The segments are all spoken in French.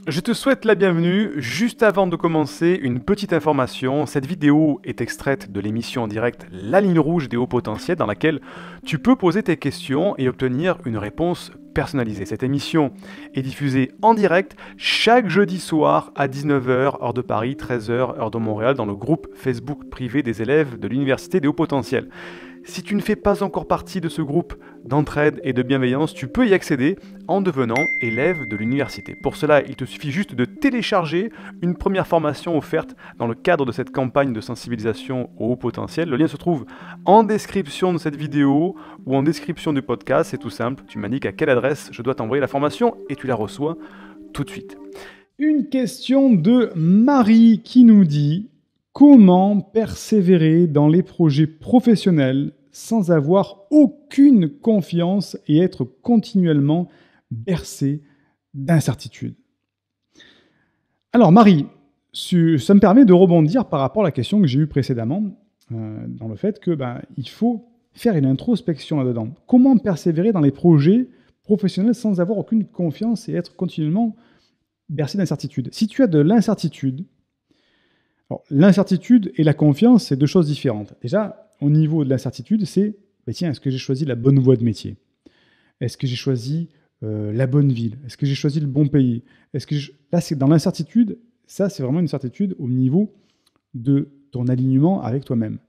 Je te souhaite la bienvenue. Juste avant de commencer, une petite information. Cette vidéo est extraite de l'émission en direct La Ligne Rouge des Hauts Potentiels dans laquelle tu peux poser tes questions et obtenir une réponse personnalisée. Cette émission est diffusée en direct chaque jeudi soir à 19h, heure de Paris, 13h, heure de Montréal, dans le groupe Facebook privé des élèves de l'Université des Hauts Potentiels. Si tu ne fais pas encore partie de ce groupe d'entraide et de bienveillance, tu peux y accéder en devenant élève de l'université. Pour cela, il te suffit juste de télécharger une première formation offerte dans le cadre de cette campagne de sensibilisation au haut potentiel. Le lien se trouve en description de cette vidéo ou en description du podcast. C'est tout simple, tu m'indiques à quelle adresse je dois t'envoyer la formation et tu la reçois tout de suite. Une question de Marie qui nous dit: comment persévérer dans les projets professionnels sans avoir aucune confiance et être continuellement bercé d'incertitude? Alors Marie, ça me permet de rebondir par rapport à la question que j'ai eue précédemment, dans le fait que il faut faire une introspection là-dedans. Comment persévérer dans les projets professionnels sans avoir aucune confiance et être continuellement bercé d'incertitude? Si tu as de l'incertitude, l'incertitude et la confiance, c'est deux choses différentes. Déjà, au niveau de l'incertitude, c'est tiens, est-ce que j'ai choisi la bonne voie de métier? Est-ce que j'ai choisi la bonne ville? Est-ce que j'ai choisi le bon pays? Là, c'est dans l'incertitude. Ça, c'est vraiment une certitude au niveau de ton alignement avec toi-même.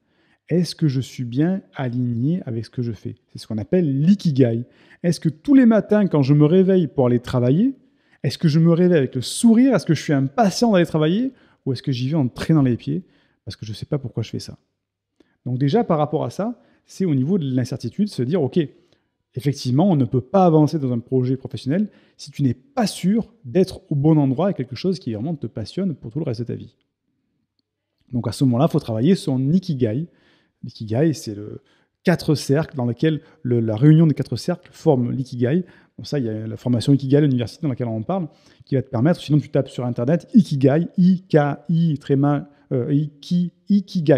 Est-ce que je suis bien aligné avec ce que je fais? C'est ce qu'on appelle l'ikigai. Est-ce que tous les matins, quand je me réveille pour aller travailler, est-ce que je me réveille avec le sourire? Est-ce que je suis impatient d'aller travailler? Ou est-ce que j'y vais en traînant les pieds parce que je ne sais pas pourquoi je fais ça? Donc déjà, par rapport à ça, c'est au niveau de l'incertitude, se dire, OK, effectivement, on ne peut pas avancer dans un projet professionnel si tu n'es pas sûr d'être au bon endroit et quelque chose qui vraiment te passionne pour tout le reste de ta vie. Donc à ce moment-là, il faut travailler son ikigai. L'ikigai, c'est le 4 cercles dans lesquels la réunion des 4 cercles forme l'ikigai. Bon, ça, il y a la formation Ikigai à l'université dans laquelle on en parle, qui va te permettre, sinon tu tapes sur Internet, Ikigai, Ikigai, I-K-I-G-A-I,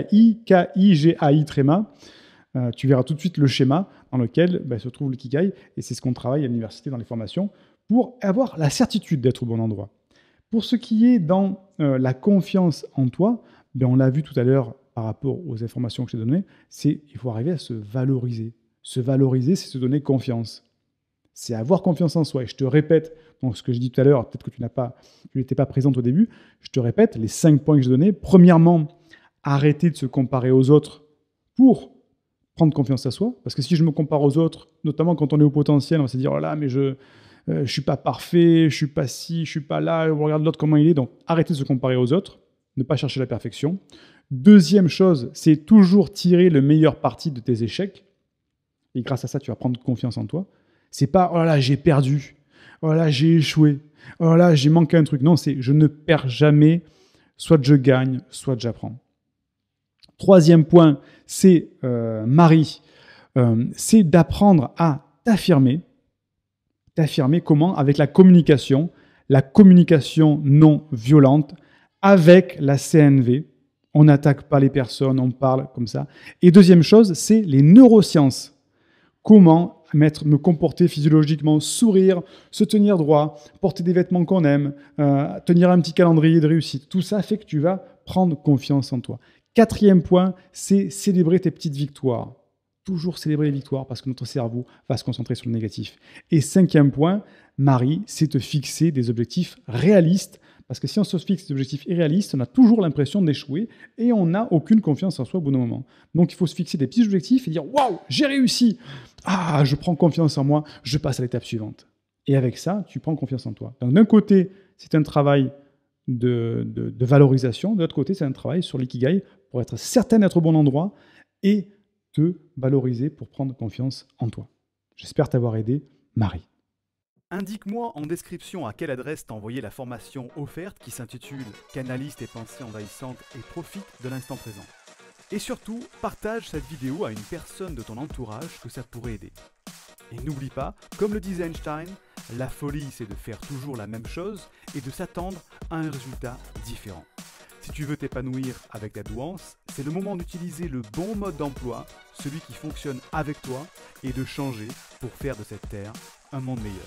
tu verras tout de suite le schéma dans lequel se trouve l'ikigai, et c'est ce qu'on travaille à l'université dans les formations, pour avoir la certitude d'être au bon endroit. Pour ce qui est dans la confiance en toi, on l'a vu tout à l'heure par rapport aux informations que je t'ai données, il faut arriver à se valoriser. Se valoriser, c'est se donner confiance. C'est avoir confiance en soi. Et je te répète, donc ce que je dis tout à l'heure, peut-être que tu n'étais pas présente au début, je te répète les 5 points que j'ai donnés. Premièrement, arrêter de se comparer aux autres pour prendre confiance en soi. Parce que si je me compare aux autres, notamment quand on est au potentiel, on va se dire « Oh là, mais je ne suis pas parfait, je ne suis pas ci, je ne suis pas là, on regarde l'autre comment il est. » Donc arrêter de se comparer aux autres, ne pas chercher la perfection. Deuxième chose, c'est toujours tirer le meilleur parti de tes échecs. Et grâce à ça, tu vas prendre confiance en toi. C'est pas « Oh là, j'ai perdu. Oh là, j'ai échoué. Oh là, j'ai manqué un truc. » Non, c'est « Je ne perds jamais. Soit je gagne, soit j'apprends. » Troisième point, c'est Marie. C'est d'apprendre à t'affirmer. T'affirmer comment? Avec la communication non violente, avec la CNV. On n'attaque pas les personnes, on parle comme ça. Et deuxième chose, c'est les neurosciences. Comment me comporter physiologiquement, sourire, se tenir droit, porter des vêtements qu'on aime, tenir un petit calendrier de réussite. Tout ça fait que tu vas prendre confiance en toi. Quatrième point, c'est célébrer tes petites victoires. Toujours célébrer les victoires parce que notre cerveau va se concentrer sur le négatif. Et cinquième point, Marie, c'est te fixer des objectifs réalistes. Parce que si on se fixe des objectifs irréalistes, on a toujours l'impression d'échouer et on n'a aucune confiance en soi au bon moment. Donc il faut se fixer des petits objectifs et dire « Waouh, j'ai réussi! Ah, je prends confiance en moi, je passe à l'étape suivante. » Et avec ça, tu prends confiance en toi. Donc d'un côté, c'est un travail de valorisation. De l'autre côté, c'est un travail sur l'ikigai pour être certain d'être au bon endroit et te valoriser pour prendre confiance en toi. J'espère t'avoir aidé, Marie. Indique-moi en description à quelle adresse t'as envoyé la formation offerte qui s'intitule « Canalise tes pensées envahissantes et profite de l'instant présent ». Et surtout, partage cette vidéo à une personne de ton entourage que ça pourrait aider. Et n'oublie pas, comme le disait Einstein, la folie c'est de faire toujours la même chose et de s'attendre à un résultat différent. Si tu veux t'épanouir avec ta douance, c'est le moment d'utiliser le bon mode d'emploi, celui qui fonctionne avec toi, et de changer pour faire de cette terre un monde meilleur.